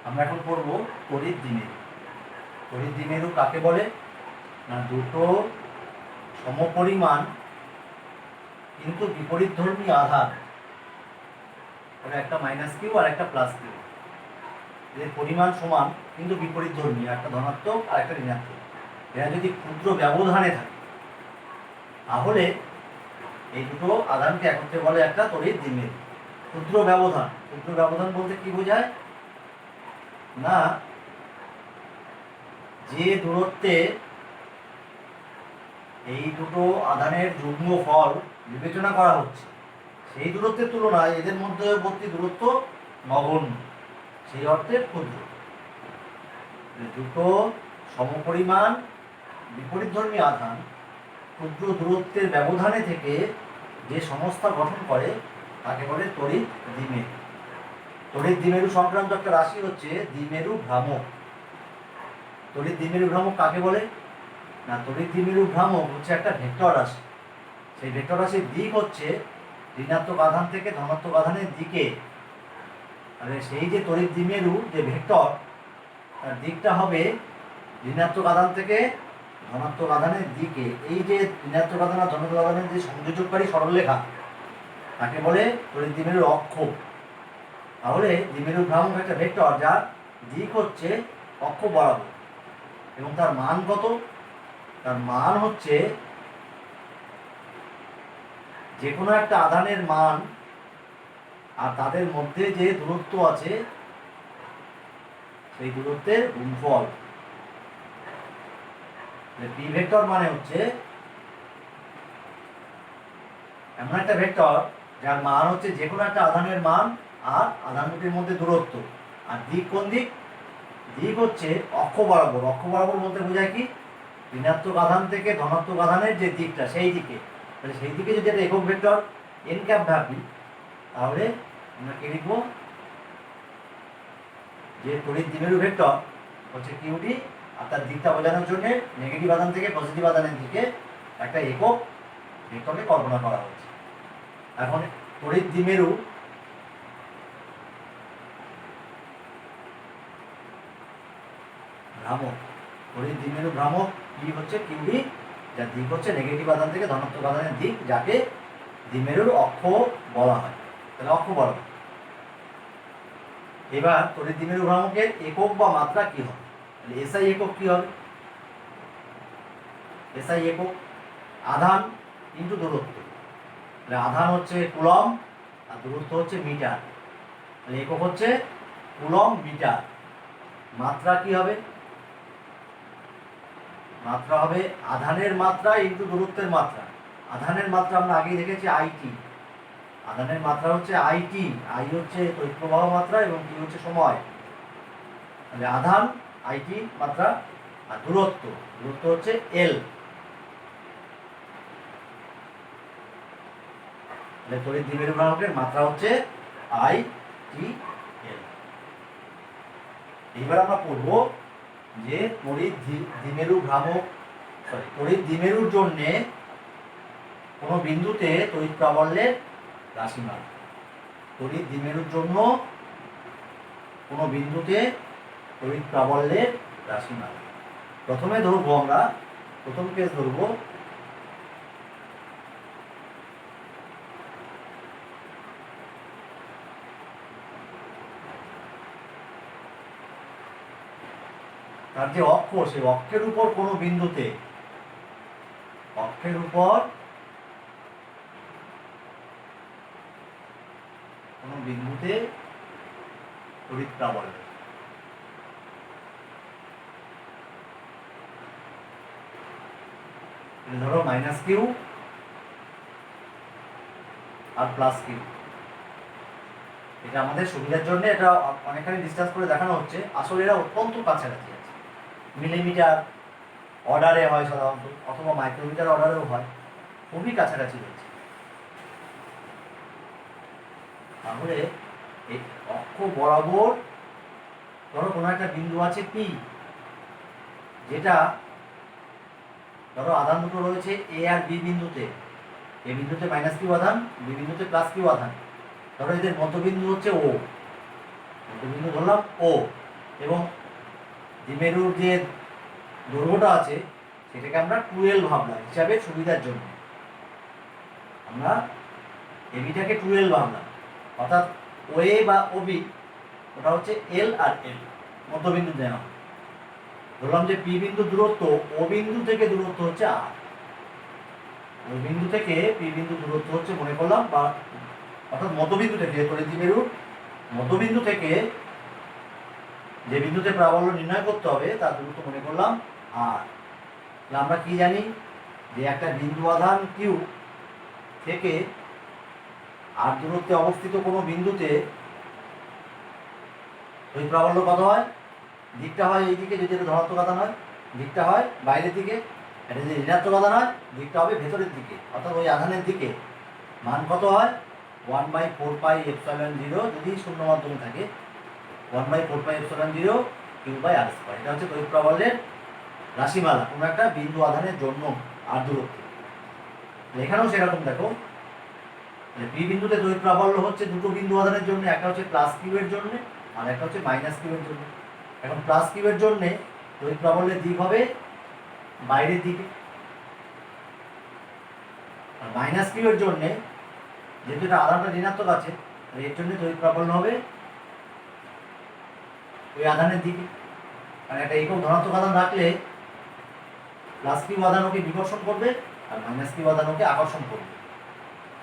আমরা এখন পড়ব তড়িৎ দ্বিমেরু। তড়িৎ দ্বিমেরু কাকে বলে? না, দুটো সমপরিমাণ কিন্তু বিপরীতধর্মী আধান, একটা মাইনাস কিউ আর একটা প্লাস কিউ, এদের পরিমাণ সমান কিন্তু বিপরীতধর্মী, একটা ধনাত্মক আর একটা ঋণাত্মক। এরা যদি ক্ষুদ্র ব্যবধানে থাকে তাহলে এই দুটো আধানকে একত্রে বলে একটা তড়িৎ দ্বিমেরু। ক্ষুদ্র ব্যবধান, ক্ষুদ্র ব্যবধান বলতে কি বোঝায়? না, যে দূরত্বে এই দুটো আধানের যুগ্মফল বিবেচনা করা হচ্ছে সেই দূরত্বের তুলনায় এদের মধ্যবর্তী দূরত্ব নগণ্য, সেই অর্থে ক্ষুদ্র। দুটো সমপরিমাণ বিপরীতধর্মী আধান ক্ষুদ্র দূরত্বের ব্যবধানে থেকে যে সংস্থা গঠন করে তাকে বলে তড়িৎ দ্বিমেরু। তড়িৎ দ্বিমেরু সংক্রান্ত একটা রাশি হচ্ছে দ্বিমেরু ভ্রামক। তড়িৎ দ্বিমেরু ভ্রামক কাকে বলে? না, তড়িৎ দ্বিমেরু ভ্রামক হচ্ছে একটা ভেক্টর রাশি। সেই ভেক্টর রাশির দিক হচ্ছে ঋণাত্মক আধান থেকে ধনাত্মক আধানের দিকে। তাহলে সেই যে তড়িৎ দ্বিমেরু যে ভেক্টর, তার দিকটা হবে ঋণাত্মক আধান থেকে ধনাত্মক আধানের দিকে। এই যে ঋণাত্মক আধান আর ধনাত্মক আধানের যে সংযোজককারী সরলরেখা তাকে বলে তড়িৎ দ্বিমেরুর অক্ষ। তাহলে দ্বিমেরু ভ্রামক একটা ভেক্টর যার দিক হচ্ছে অক্ষ বরাবর, এবং তার মান কত? তার মান হচ্ছে যে কোনো একটা আধানের মান আর তাদের মধ্যে যে দূরত্ব আছে সেই দূরত্বের গুণফল। পি ভেক্টর মানে হচ্ছে এমন একটা ভেক্টর যার মান হচ্ছে যে কোনো একটা আধানের মান আর আধান দুটির মধ্যে দূরত্ব। আর দিক কোন দিক? দিক হচ্ছে অক্ষ বরাবর। অক্ষ বরাবর বলতে বোঝায় কি? ঋণাত্মক আধান থেকে ধনাত্মক আধানের যে দিকটা সেই দিকে। তাহলে সেই দিকে যদি একটা একক ভেক্টর এন ক্যাপ ভাবি, তাহলে আমরা কি লিখব? যে তড়িৎ দ্বিমেরু ভেক্টর হচ্ছে কিউটি, আর তার দিকটা বোঝানোর জন্য নেগেটিভ আধান থেকে পজিটিভ আধানের দিকে একটা একক ভেক্টরকে কল্পনা করা হচ্ছে। এখন তড়িৎ দ্বিমেরু ভ্রামক, তড়িৎ দ্বিমেরু ভ্রামক কি হচ্ছে? কিউডি, যার দিক হচ্ছে নেগেটিভ আধান থেকে ধনাত্মক আধানের দিক, যাকে দ্বিমেরুর অক্ষ বলা হয়। তাহলে অক্ষ বরাবর। এবার তড়িৎ দ্বিমেরু ভ্রামকের একক বা মাত্রা কি হবে? তাহলে এসআই একক কি হবে? এসআই একক আধান ইন্টু দূরত্ব। তাহলে আধান হচ্ছে কুলম্ব আর দূরত্ব হচ্ছে মিটার। তাহলে একক হচ্ছে কুলম্ব মিটার। মাত্রা কি হবে? মাত্রা হবে আধানের মাত্রা ইন্টু দূরত্বের মাত্রা। আধানের মাত্রা আমরা আগেই দেখেছি আইটি। আধানের মাত্রা হচ্ছে আইটি। আই হচ্ছে তড়িৎ প্রবাহ মাত্রা এবং টি হচ্ছে সময়। তাহলে আধান আইটি মাত্রা, আর দূরত্ব হচ্ছে এল। তাহলে তড়িৎ দ্বিমেরু ভ্রামকের মাত্রা হচ্ছে আই টি এল। এইবার আমরা পড়ব যে তড়িৎ দ্বিমেরু ভ্রামক তড়িৎ দ্বিমেরুর জন্য কোনো বিন্দুতে তড়িৎ প্রাবল্যের রাশিমালা। তড়িৎ দ্বিমেরুর জন্য কোনো বিন্দুতে তড়িৎ প্রাবল্যের রাশিমালা। প্রথমে ধরবো আমরা, প্রথম কেস ধরবো তার যে অক্ষ, সেই অক্ষের উপর কোনো বিন্দুতে, অক্ষের উপর কোনো বিন্দুতে তড়িৎ প্রাবল্য। ধরো minus Q R plus Q. এটা আমাদের সুবিধার জন্য এটা অনেকখানি ডিসকাস করে দেখানো হচ্ছে। আসলে এরা অত্যন্ত কাছাকাছি আছে, মিলিমিটার অর্ডারে হয় সাধারণত, অথবা মাইক্রোমিটার অর্ডারেও হয়, খুবই কাছাকাছি রয়েছে। তাহলে এই অক্ষ বরাবর ধরো কোনো একটা বিন্দু আছে পি, যেটা ধরো আধান দুটো রয়েছে এ আর বি বিন্দুতে। এ বিন্দুতে মাইনাস কিউ আধান, বি বিন্দুতে প্লাস কিউ আধান। ধরো এদের মধ্যবিন্দু হচ্ছে ও, মধ্যবিন্দু ধরলাম ও। এবং দ্বিমেরুর যে দৈর্ঘ্যটা আছে সেটাকে আমরা 12 ভাবলাম হিসাবে সুবিধার জন্য। আমরা এবিটাকে 12 ভাবলাম, অর্থাৎ ওএ বা ওবি ওটা হচ্ছে এল আর এল মধ্যবিন্দু দেওয়া। ধরলাম যে পি বিন্দু দূরত্ব ও বিন্দু থেকে দূরত্ব হচ্ছে আর, ওই বিন্দু থেকে পি বিন্দু দূরত্ব হচ্ছে মনে করলাম, বা অর্থাৎ মধ্যবিন্দু থেকে দ্বিমেরুর মধ্যবিন্দু থেকে যে বিন্দুতে প্রাবল্য নির্ণয় করতে হবে তার দূরত্ব মনে করলাম আর। আমরা কি জানি যে একটা বিন্দু আধান কিউ থেকে আর দূরত্বে অবস্থিত কোনো বিন্দুতে ওই প্রাবল্য কত হয়, দিকটা হয় এই দিকে, যদি এটা ধনাত্মক আধান হয় দিকটা হয় বাইরের দিকে, এটা যদি ঋণাত্মক আধান হয় দিকটা হবে ভেতরের দিকে, অর্থাৎ ওই আধানের দিকে। মান কত হয় 1/4πε0 যদি শূন্য মাধ্যমে থাকে, 1/4πε0 Q/r²। এটা হচ্ছে তড়িৎ প্রাবল্যের রাশিমালা কোনো একটা বিন্দু আধানের জন্য আর দূরত্ব। এখানেও সেরকম দেখো, পি বিন্দুতে তড়িৎ প্রাবল্য হচ্ছে দুটো বিন্দু আধানের জন্য, একটা হচ্ছে প্লাস কিউ এর জন্য আর একটা হচ্ছে মাইনাস কিউ এর জন্য। এখন প্লাস কিউ এর জন্য তড়িৎ প্রাবল্যের দিক হবে বাইরের দিকে, আর মাইনাস কিউ এর জন্য যেহেতু এটা আধানটা ঋণাত্মক আছে এর জন্য তড়িৎ প্রাবল্য হবে ওই আধানের দিকে। কারণ একটা একক ধনাত্মক আধান রাখলে প্লাস কিউ আধান ওকে বিকর্ষণ করবে আর মাইনাস কিউ আধান ওকে আকর্ষণ করবে।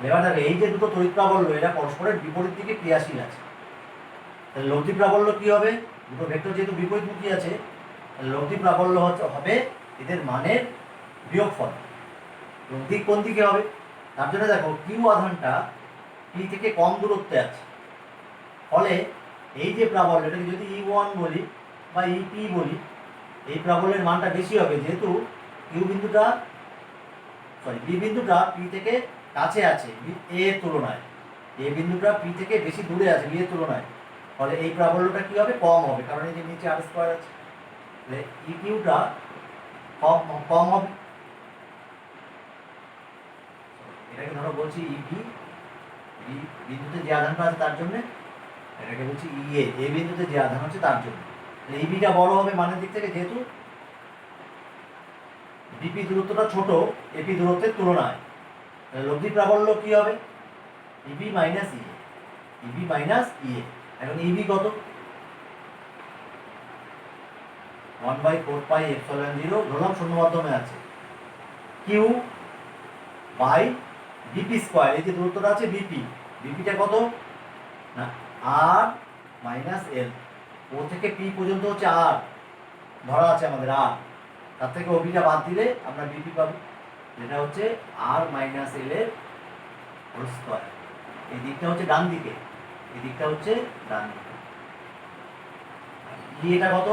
এবার দেখো এই যে দুটো তড়িৎ প্রাবল্য এরা পরস্পরের বিপরীত দিকে ক্রিয়াশীল আছে, তাহলে লব্ধি প্রাবল্য কি হবে, দুটো ভেক্টর যেহেতু বিপরীতমুখী আছে লব্ধি প্রাবল্য হবে এদের মানের বিয়োগফল। লব্ধি কোন দিকে হবে, তার জন্য দেখো কিউ আধানটা পি থেকে কম দূরত্বে আছে, ফলে এই যে প্রাবল্য এটাকে যদি E1 বলি বা EP বলি, এই প্রাবল্যের মানটা বেশি হবে যেহেতু কিউ বিন্দুটা বি বিন্দুটা পি থেকে কাছে আছে এ এর তুলনায়, এ বিন্দুটা পি থেকে বেশি দূরে আছে বি এর তুলনায়, ফলে এই প্রাবল্যটা কি হবে কম হবে, কারণ এই যে নিচে আর স্কয়ার আছে, তাহলে ই কিউটা কম হবে। এটাকে ধরো বলছি ইবি, বি বিন্দুতে যে আধানটা আছে তার জন্য, এটাকে বলছি ইএ, এ বিন্দুতে যে আধান হচ্ছে তার জন্য। তাহলে ইবিটা বড় হবে মানের দিক থেকে যেহেতু বিপি দূরত্বটা ছোট এপি দূরত্বের তুলনায়, তাহলে লব্ধি প্রাবল্য কি হবে ইবি মাইনাস ইএ, ইবি মাইনাস ইএ। এখন ইবি কত 1/4πε0 ধরলাম শূন্য মাধ্যমে আছে, কিউ বাই বিপি স্কয়ার, এই যে দূরত্বটা আছে বিপি, বিপিটা কত না আর মাইনাস এল, ও থেকে পি পর্যন্ত হচ্ছে আর ধরা আছে আমাদের আর, তার থেকে ওবিটা বাদ দিলে আমরা বিপি পাবো, যেটা হচ্ছে আর মাইনাস এল এর হোল স্কয়ার। এই দিকটা হচ্ছে ডান দিকে, এই দিকটা হচ্ছে ডান দিকে। এটা কত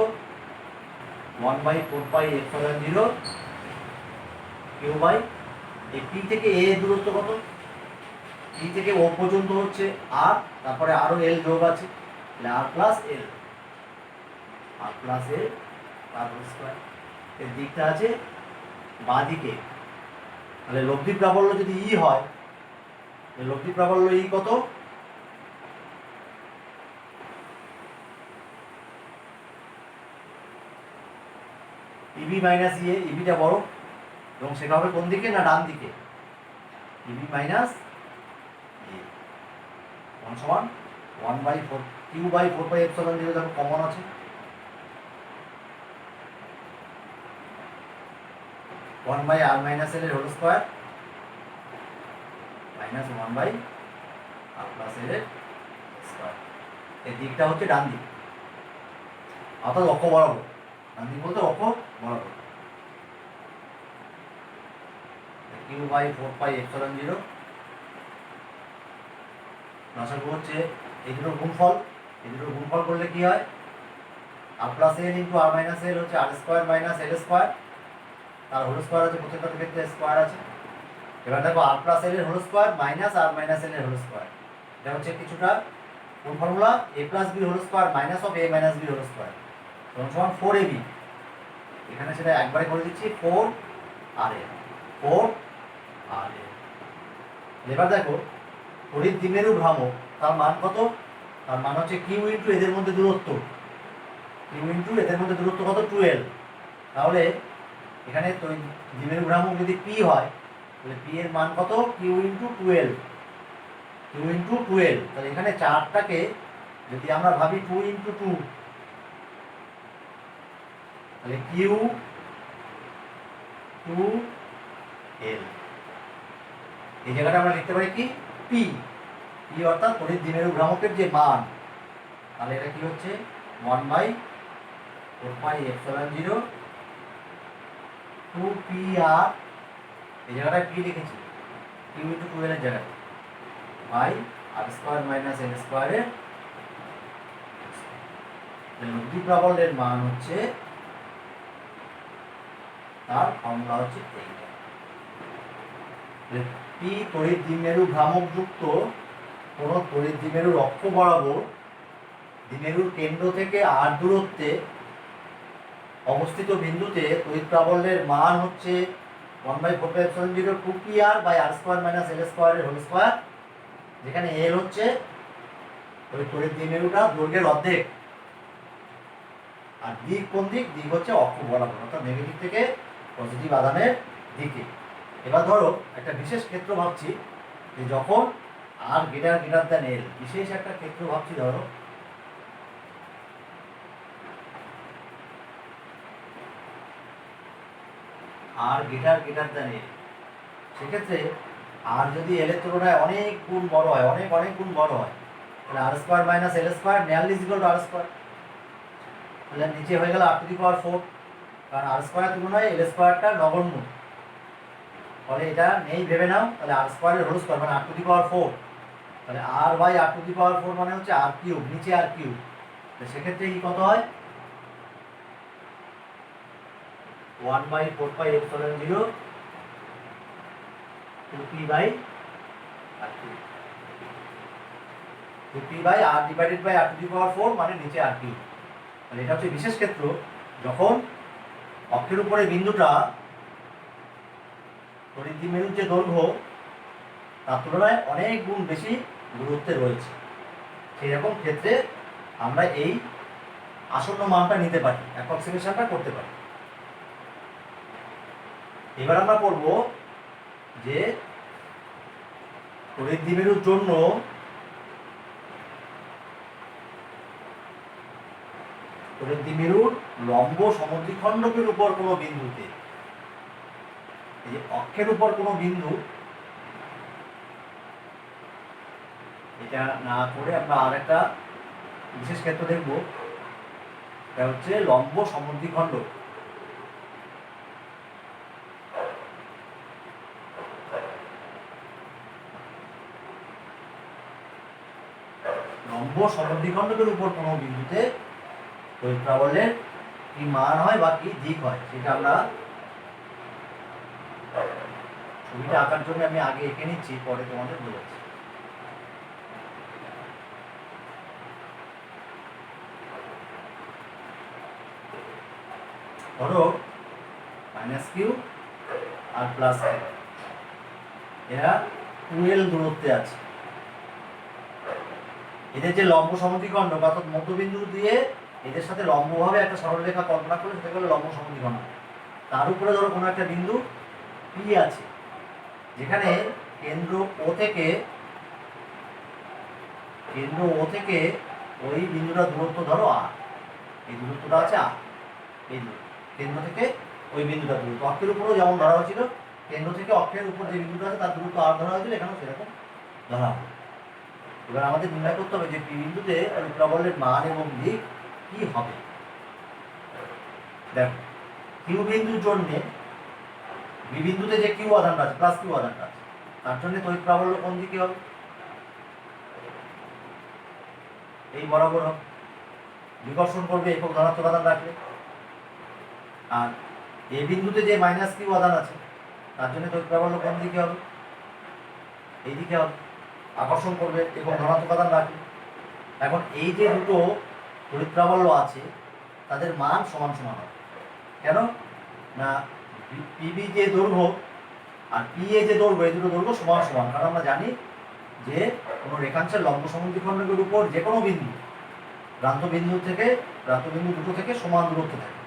1/4πε0 কিউ বাই এই পি থেকে এ দূরত্ব কত, পি থেকে ও পর্যন্ত হচ্ছে আর, তারপরে আরো এল যোগ আছে আর প্লাস এল, আর প্লাস এল তার হোল স্কয়ার। এর দিকটা আছে বাঁ দিকে, তাহলে লব্ধি প্রাবল্য যদি ই হয়, লব্ধি প্রাবল্য ই কত ইবি মাইনাস ইএ, ইবিটা বড় এবং সেটা হবে কোন দিকে না ডান দিকে, ইবি মাইনাস এ সমান 1/4 Q/4πε0 দেখো কমন আছে, 1/r মাইনাস এল এর whole square minus 1/r plus L এর স্কয়ার। এই দিকটা হচ্ছে ডান দিক, অর্থাৎ অক্ষ বরাবর, ডান দিক বলতে অক্ষ বরাবর। Q/4πε0 লসাগু হচ্ছে এই দুটোর গুণফল, এই দুটোর গুণফল করলে কি হয় আর প্লাস এল ইন্টু আর মাইনাস এল হচ্ছে আর স্কয়ার মাইনাস এল স্কয়ার, তার হোল স্কয়ার আছে প্রত্যেকটার ক্ষেত্রে স্কয়ার আছে। এবার দেখো আর প্লাস এল এর whole square minus R minus L এর হোল স্কয়ার, এটা হচ্ছে কিছুটা কোন formula a plus B whole square minus of a minus B whole square সমান 4ab, এখানে সেটা একবারে করে দিচ্ছি 4r এ 4r এ। এবার দেখো তড়িৎ দ্বিমেরু ভ্রামক তার মান কত, তার মান হচ্ছে কিউ ইন্টু এদের মধ্যে দূরত্ব, কিউ ইন্টু এদের মধ্যে দূরত্ব কত 12। তাহলে এখানে তো দ্বিমেরু ভ্রামক যদি পি হয় তাহলে পি এর মান কত কিউ ইন্টু 12। কিউ ইন্টু 12, তাহলে এখানে চারটাকে যদি আমরা ভাবি 2 ইন্টু 2, তাহলে কিউ 2 এল। এই জায়গাটা আমরা লিখতে পারি কি পি। পি অর্থাৎ তড়িৎ দ্বিমেরু ভ্রামকের যে মান, তাহলে এটা কি হচ্ছে 1/4πε0 2pr। এই জায়গাটায় পি লিখেছি কিউ ইন্টু 12 এর জায়গায় by R square minus N স্কোয়ারের। নদী প্রাবল্যের মান হচ্ছে, তার ফর্মুলা হচ্ছে এইটা। পি তড়িৎ দ্বিমেরু ভ্রামক যুক্ত কোন তড়িৎ দ্বিমেরুর অক্ষ বরাবর দ্বিমেরুর কেন্দ্র থেকে আর দূরত্বে অবস্থিত বিন্দুতে তড়িৎ প্রাবল্যের মান হচ্ছে 1/4πε0 2pr by R square minus L স্কোয়ারের হোল স্কোয়ার, যেখানে এল হচ্ছে ওই তড়িৎ দ্বিমেরুটা দৈর্ঘ্যের অর্ধেক। আর দিক কোন দিক? দিক হচ্ছে অক্ষ বরাবর, অর্থাৎ নেগেটিভ থেকে পজিটিভ আধানের দিকে। এবার ধরো একটা বিশেষ ক্ষেত্র ভাবছি যে যখন আর গ্রেটার দ্যান এল, বিশেষ একটা ক্ষেত্র ভাবছি, ধরো আর গ্রেটার দ্যান এল, সেক্ষেত্রে আর যদি এল এর তুলনায় অনেক গুণ বড় হয়, অনেক গুণ বড় হয়, তাহলে R square minus L square nearly is equal to R square. তাহলে নিচে হয়ে গেল r⁴, কারণ আর স্কোয়ারের তুলনায় এল স্কোয়ারটা নগণ্য, ফলে এটা নেই ভেবে নাও। তাহলে আর স্কোয়ারের হোল স্কোয়ার মানে r⁴, তাহলে r বাই r⁴ মানে হচ্ছে r3, নিচে r3। সেক্ষেত্রে কি কত হয় 1/4πε0 2p by r3, 2p by r divided by r⁴ মানে নিচে r3। তাহলে এটা হচ্ছে বিশেষ ক্ষেত্র যখন অক্ষের উপরে বিন্দুটা তড়িৎ দ্বিমেরুর যে দৈর্ঘ্য তার তুলনায় অনেক গুণ বেশি দূরত্বে রয়েছে। সেই রকম ক্ষেত্রে আমরা এই আসন্ন মানটা নিতে পারি, অ্যাপ্রক্সিমেশনটা করতে পারি। এবার আমরা করব যে তড়িৎ দ্বিমেরুর জন্য তড়িৎ দ্বিমেরুর লম্ব সমদ্বিখণ্ডকের উপর কোনো বিন্দুতে, এই যে অক্ষের উপর কোনো বিন্দু, এটা না করে আমরা আর একটা বিশেষ ক্ষেত্র দেখব, এটা হচ্ছে লম্ব সমদ্বিখণ্ডক। লম্ব সমদ্বিখণ্ডকের উপর কোনো বিন্দুতে তড়িৎ প্রাবল্যের কি মান হয় বা কি দিক হয় সেটা আমরা ছবিটা আঁকার জন্য আমি আগে এঁকে নিচ্ছি, পরে তোমাদের বলেছি। ধরো -q আর +q, এরা 2l দূরত্বে আছে। এদের যে লম্ব সমদ্বিখণ্ডক অর্থাৎ মধ্যবিন্দু দিয়ে এদের সাথে লম্বভাবে একটা সরলরেখা কল্পনা করে সেটা হলো লম্ব সমদ্বিখণ্ডক। তার উপরে ধরো কোনো একটা বিন্দু P আছে, যেখানে কেন্দ্র ও থেকে ওই বিন্দুটা দূরত্ব ধরো r, এই দূরত্বটা আছে r, এই কেন্দ্র থেকে ওই বিন্দুটা দূরত্ব। অক্ষের উপরেও যেমন ধরা হয়েছিল, কেন্দ্র থেকে অক্ষের উপর যে বিন্দুটা আছে তার দূরত্ব r ধরা হয়েছিল, এখানেও সেরকম ধরা হবে। এবার আমাদের নির্ণয় করতে হবে যে পি বিন্দুতে তড়িৎ প্রাবল্যের মান এবং দিক কি হবে। দেখো কিউ বিন্দুর জন্য বি বিন্দুতে যে কিউ আধানটা আছে, +q আধানটা আছে, তার জন্য তড়িৎ প্রাবল্য কোন দিকে হবে? এই বরাবর হবে, বিকর্ষণ করবে একক ধনাত্মক আধান রাখলে। আর এই বিন্দুতে যে -q আধান আছে তার জন্য তড়িৎ প্রাবল্য কোন দিকে হবে? এই দিকে হবে, আকর্ষণ করবে এবং ধনাত্মক আধান রাখবে। এখন এই যে দুটো তড়িৎ প্রাবল্য আছে তাদের মান সমান সমান হবে। কেন না পিবি যে দৈর্ঘ্য আর পি এ যে দৈর্ঘ্য, এই দুটো দৈর্ঘ্য সমান সমান। কারণ আমরা জানি যে কোনো রেখাংশের লম্ব সমদ্বিখণ্ডকের উপর যে কোনো বিন্দু প্রান্তবিন্দু দুটো থেকে সমান দূরত্বে থাকে,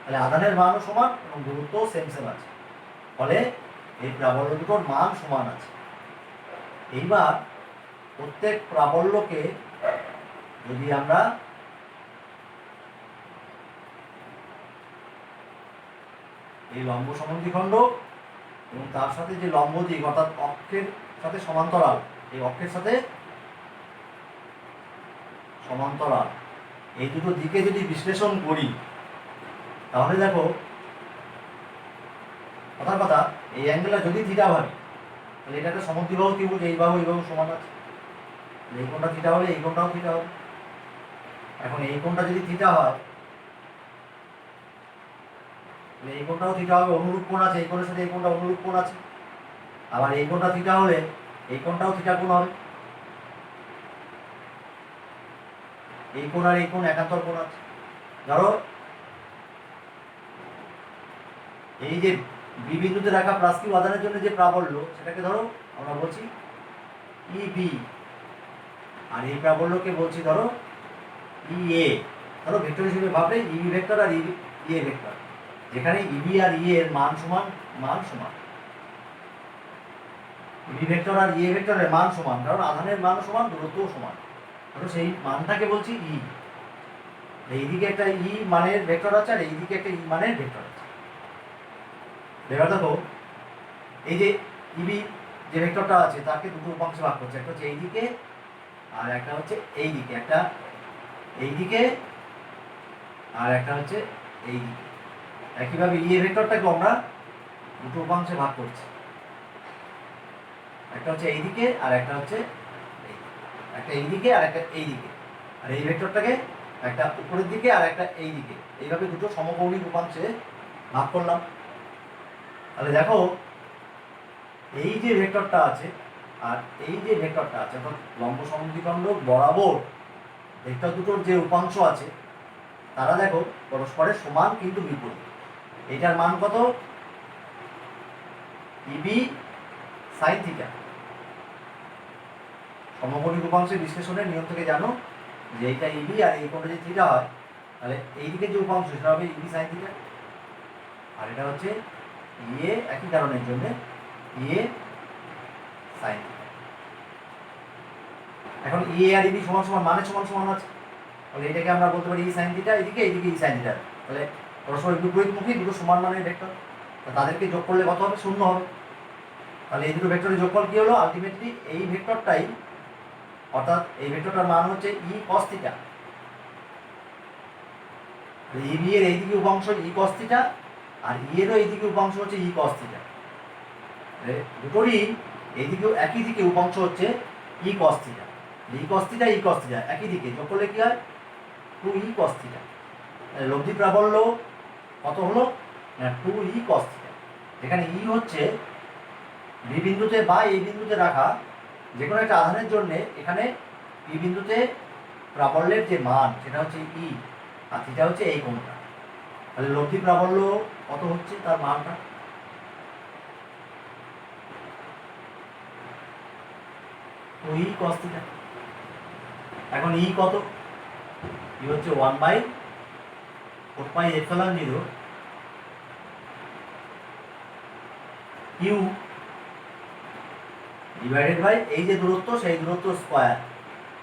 তাহলে আধানের মানও সমান এবং দূরত্বও সেম সেম আছে, ফলে এই প্রাবল্য দুটোর মান সমান আছে। এইবার প্রত্যেক প্রাবল্যকে যদি আমরা এই লম্ব সমদ্বিখণ্ড এবং তার সাথে যে লম্ব দিক অর্থাৎ অক্ষের সাথে সমান্তরাল, এই অক্ষের সাথে সমান্তরাল এই দুটো দিকে যদি বিশ্লেষণ করি, তাহলে দেখো কথার কথা এই অ্যাঙ্গেলটা যদি থিটা ভাবি, তাহলে এটা একটা সমদ্বিবাহু ত্রিভুজ, এই বাহু সমান আছে, এই কোণটা থিটা হলে এই কোণটাও থিটা হবে। এখন এই কোণটা যদি থিটা হয়, এই কোণটাও থিটা হবে, অনুরূপ কোণ আছে, এই কোণের সাথে এই কোণটা অনুরূপ কোণ আছে। আবার এই কোণটা থিটা হলে এই কোণটাও থিটা কোণ হবে, এই কোণ আর এই কোণ একান্তর কোণ আছে। ধরো এই যে বি বিন্দুতে রাখা প্লাস কিউ আধানের জন্য যে প্রাবল্য, সেটাকে ধরো আমরা বলছি ইবি, আর এই প্রাবল্যকে বলছি ধরো ইএ। ধরো ভেক্টর হিসেবে ভাবলে ইবি ভেক্টর আর ইএ ভেক্টর, যেখানে ইবি আর ইএ এর মান সমান, ইবি ভেক্টর আর ইএ ভেক্টরের মান সমান, কারণ আধানের মান সমান, দূরত্বও সমান। ধরো সেই মানটাকে বলছি ই। এইদিকে একটা ই মানের ভেক্টর আছে আর এইদিকে একটা ই মানের ভেক্টর আছে। এবার দেখো এই যে ইবি যে ভেক্টরটা আছে তাকে দুটো উপাংশে ভাগ করছে, একটা হচ্ছে এইদিকে আর একটা হচ্ছে এইদিকে, একটা এইদিকে আর একটা হচ্ছে এইদিকে। একইভাবে ইএ ভেক্টরটাকে আমরা দুটো উপাংশে ভাগ করছি, একটা হচ্ছে এইদিকে আর একটা হচ্ছে একটা এইদিকে আর একটা এইদিকে। আর এই ভেক্টরটাকে একটা উপরের দিকে আর একটা এইদিকে, এইভাবে দুটো সমকৌণিক উপাংশে ভাগ করলাম। তাহলে দেখো এই যে ভেক্টরটা আছে আর এই যে ভেক্টরটা আছে, অর্থাৎ লম্ব সমদ্বিখণ্ড বরাবর ভেক্টর দুটোর যে উপাংশ আছে তারা দেখো পরস্পরের সমান কিন্তু বিপরীত। এটার মান কত? ইবি সাইন থিটা। সমকোণিক উপাংশের বিশ্লেষণের নিয়ম থেকে জানো যে এইটা ইবি আর এই কোণে যে থিটা হয়, তাহলে এইদিকে যে উপাংশ সেটা হবে ইবি সাইন থিটা, আর এটা হচ্ছে ইএ, একই কারণের জন্য ইএ সাইন থিটা। এখন ইএ আর ইবি সমান সমান মানে সমান সমান আছে, তাহলে এটাকে আমরা বলতে পারি ই সাইন থিটা, এইদিকে ই সাইন থিটা। তাহলে পরস্পর বিপরীতমুখী দুটো সমান মানের ভেক্টর, তাদেরকে যোগ করলে কত হবে? 0 হবে। তাহলে এই দুটো ভেক্টরের যোগফল কি হলো? আলটিমেটলি এই ভেক্টরটাই, অর্থাৎ এই ভেক্টরটার মান হচ্ছে ই কস থিটা। ইবি এর এইদিকে উপাংশ ই কস থিটা আর ই এরও এইদিকে উপাংশ হচ্ছে ই কস থিটা। দুটোরই এইদিকেও একই দিকে উপাংশ হচ্ছে ই কস থিটা। ই কস থিটা একই দিকে যোগ করলে কি হয়? 2 ই কস থিটা। লব্ধি প্রাবল্য কত হলো? 2 ই কস থিটা। যেখানে ই হচ্ছে বি বিন্দুতে বা এই বিন্দুতে রাখা যে কোনো একটা আধানের জন্য এখানে বি বিন্দুতে প্রাবল্যের যে মান সেটা হচ্ছে ই, আর থিটা হচ্ছে এই কোণটা। তাহলে লব্ধি প্রাবল্য কত হচ্ছে তার মানটা? 2 ই কস থিটা। এখন ই কত? ই হচ্ছে 1/4 pi epsilon 0 Q divided by এই যে দূরত্ব, সেই দূরত্ব স্কয়ার।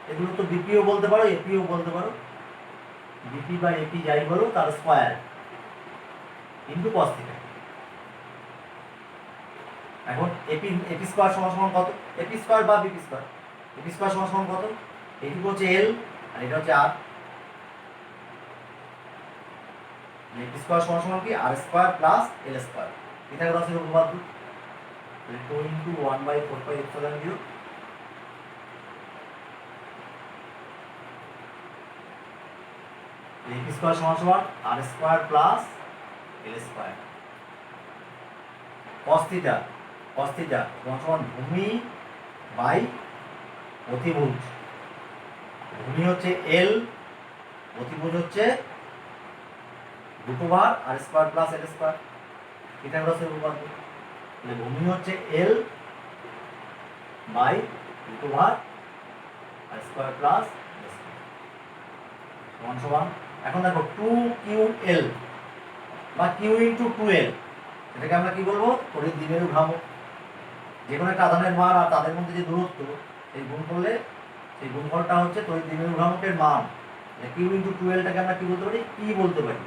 এই দূরত্ব বিপিও বলতে পারো, এপিও বলতে পারো, বিপি বা এপি যাই বলো তার স্কয়ার ইনটু কস থিটা। এখন এপি স্কয়ার সমান সমান কত? এপি স্কয়ার বা বিপি স্কয়ার, এপি স্কয়ার সমান সমান কত? এইটুকু হচ্ছে এল আর এটা হচ্ছে আর। এপি স্কয়ার সমান সমান কি? R square plus L square. পিথাগোরাসের উপপাদ্য। 2 into 1/4 pi epsilon 0 AP square সমান সমান R square plus L square. cos theta সমান সমান ভূমি বাই অতিভুজ। ভূমি হচ্ছে এল, অতিভুজ হচ্ছে √r R square plus L square. পিথাগোরাসের উপপাদ্য। ভূমি হচ্ছে L by √r R square plus L square. সমান সমান, এখন দেখো 2QL বা Q ইন্টু 2L, এটাকে আমরা কি বলবো? তড়িৎ দ্বিমেরু ভ্রামক। যে কোনো একটা আধানের মান আর তাদের মধ্যে যে দূরত্ব, এই গুণ করলে সেই গুণফলটা হচ্ছে তড়িৎ দ্বিমেরু ভ্রামকের মান। Q ইন্টু 2Lটাকে আমরা কি বলতে পারি? P বলতে পারি।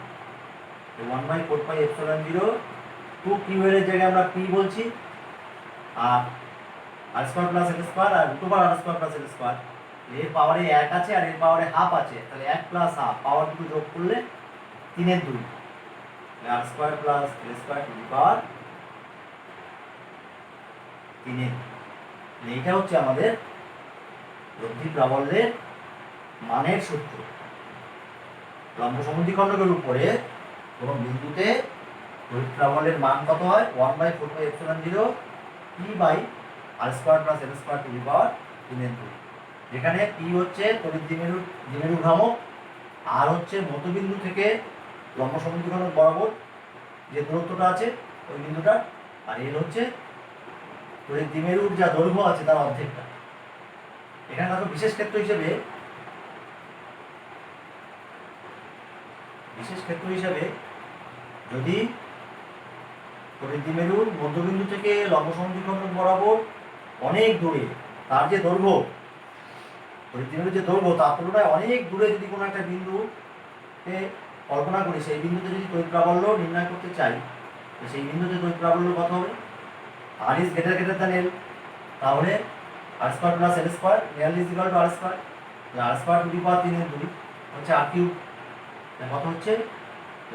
1/4πε0 2QL এর জায়গায় আমরা P বলছি, আর আর স্কোয়ার প্লাস এল স্কোয়ার আর রুট ওভার আর স্কোয়ার প্লাস এল স্কোয়ার, এর পাওয়ারে 1 আছে আর এর পাওয়ারে হাফ আছে, তাহলে 1 প্লাস হাফ, পাওয়ার দুটো যোগ করলে 3 এর 2, R square plus L square to the power 3। এইটা হচ্ছে আমাদের রৈখিক প্রাবল্যের মানের সূত্র। লম্ব সমদ্বিখণ্ডকের উপরে কোনো বিন্দুতে রৈখিক প্রাবল্যের মান কত হয়? 1/4πε0 P by R square plus L square to the power 3/2, যেখানে P হচ্ছে তড়িৎ দ্বিমেরু ভ্রামক, আর হচ্ছে মধ্যবিন্দু থেকে লম্ব সমদ্বিখণ্ডক বরাবর যে দূরত্বটা আছে ওই বিন্দুটা, আর এল হচ্ছে তড়িৎ দ্বিমেরুর যা দৈর্ঘ্য আছে তার অর্ধেকটা। এখানে দেখো বিশেষ ক্ষেত্র হিসেবে যদি তড়িৎ দ্বিমেরুর মধ্যবিন্দু থেকে লম্ব সমদ্বিখণ্ডক বরাবর অনেক দূরে তার যে দৈর্ঘ্য, তড়িৎ দ্বিমেরুর যে দৈর্ঘ্য তার তুলনায় অনেক দূরে যদি কোনো একটা বিন্দুকে কল্পনা করি, সেই বিন্দুতে যদি তড়িৎ প্রাবল্য নির্ণয় করতে চাই, তো সেই বিন্দুতে তড়িৎ প্রাবল্য কত হবে? R is greater than L, তাহলে R square plus L square, L is equal to R square, R square to the power 3/2 হচ্ছে R কিউব। কত হচ্ছে?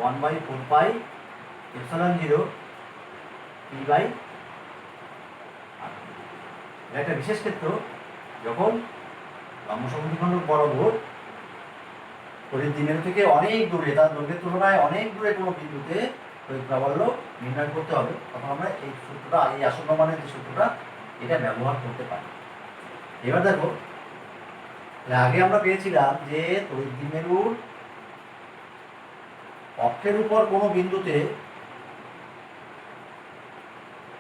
1/4πε0 P বাই R। এটা একটা বিশেষ ক্ষেত্র, যখন লম্ব সমদ্বিখণ্ডক বরাবর তড়িৎ দ্বিমেরু থেকে অনেক দূরে, তার দৈর্ঘ্যের তুলনায় অনেক দূরে কোনো বিন্দুতে তড়িৎ প্রাবল্য নির্ণয় করতে হবে, তখন আমরা এই সূত্রটা, এই আসন্ন মানের যে সূত্রটা, এটা ব্যবহার করতে পারি। এবার দেখো, আগে আমরা পেয়েছিলাম যে তড়িৎ দ্বিমেরুর অক্ষের উপর কোনো বিন্দুতে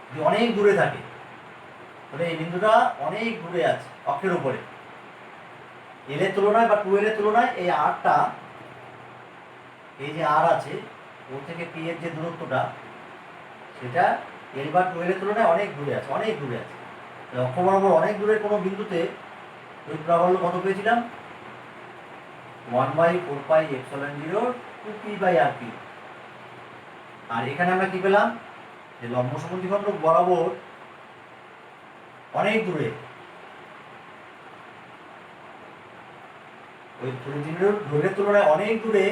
যদি অনেক দূরে থাকে, তাহলে এই বিন্দুটা অনেক দূরে আছে অক্ষের উপরে, এল এর তুলনায় বা 2L এর তুলনায় এই আরটা, এই যে আর আছে ওর থেকে পি এর যে দূরত্বটা, সেটা এল বা 2L এর তুলনায় অনেক দূরে আছে, অনেক দূরে আছে। অক্ষ বরাবর অনেক দূরের কোনো বিন্দুতে তড়িৎ প্রাবল্য কত পেয়েছিলাম? 1/4πε0 2P বাই আর কিউব। আর এখানে আমরা কি পেলাম? যে লম্ব সমদ্বিখণ্ডক বরাবর অনেক দূরে, ওই তড়িৎ দ্বিমেরুর দৈর্ঘ্যের তুলনায় অনেক দূরে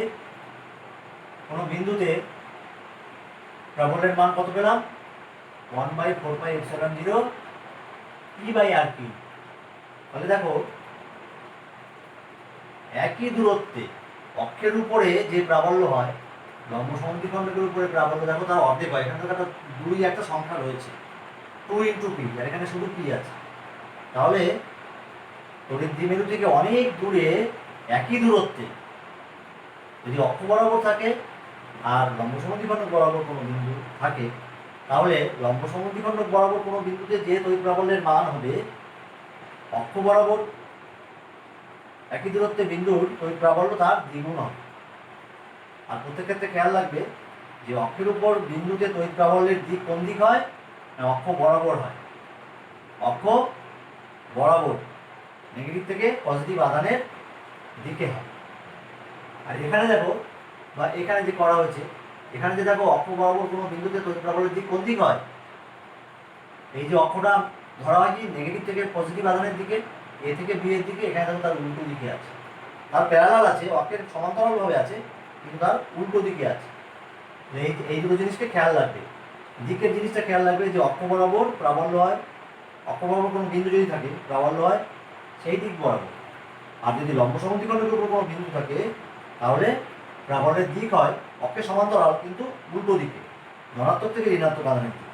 কোনো বিন্দুতে প্রাবল্যের মান কত পেলাম? 1/4πε0 P বাই আর কিউব। তাহলে দেখো, একই দূরত্বে অক্ষের উপরে যে প্রাবল্য হয়, লম্ব সমদ্বিখণ্ডকের উপরে প্রাবল্য দেখো তার অর্ধেক হয়। এখানে একটা 2 একটা সংখ্যা রয়েছে, 2 ইন্টু P, আর এখানে শুধু P আছে। তাহলে তড়িৎ দ্বিমেরু থেকে অনেক দূরে একই দূরত্বে যদি অক্ষ বরাবর থাকে আর লম্ব সমদ্বিখণ্ডক বরাবর কোনো বিন্দু থাকে, তাহলে লম্ব সমদ্বিখণ্ডক বরাবর কোনো বিন্দুতে যে তড়িৎ প্রাবল্যের মান হবে, অক্ষ বরাবর একই দূরত্বে বিন্দুর তড়িৎ প্রাবল্য তার দ্বিগুণ হবে। আর প্রত্যেক ক্ষেত্রে খেয়াল রাখবে যে অক্ষের উপর বিন্দুতে তড়িৎ প্রাবল্যের দিক কোন দিক হয়? না, অক্ষ বরাবর হয়। অক্ষ বরাবর নেগেটিভ থেকে পজিটিভ আধানের দিকে হয়। আর এখানে দেখো, বা এখানে যে করা হয়েছে, এখানে যে দেখো অক্ষ বরাবর কোনো বিন্দুতে তড়িৎ প্রাবল্যের দিক কোন দিক হয়? এই যে অক্ষটা ধরা হয় কি নেগেটিভ থেকে পজিটিভ আধানের দিকে, এ থেকে বি এর দিকে, এখানে দেখো তার উল্টো দিকে আছে, তার প্যারালাল আছে, অক্ষের সমান্তরালভাবে আছে, কিন্তু তার উল্টো দিকে আছে। এই দুটো জিনিসকে খেয়াল রাখবে, দিকের জিনিসটা খেয়াল রাখবে যে অক্ষ বরাবর প্রাবল্য হয়, অক্ষ বরাবর কোনো বিন্দু যদি থাকে প্রাবল্য হয় সেই দিক বরাবর। আর যদি লম্ব সমদ্বিখণ্ডকের উপর কোনো বিন্দু থাকে, তাহলে প্রাবল্যের দিক হয় অক্ষের সমান্তরাল কিন্তু উল্টো দিকে, ধনাত্মক থেকে ঋণাত্মক আধানের দিকে।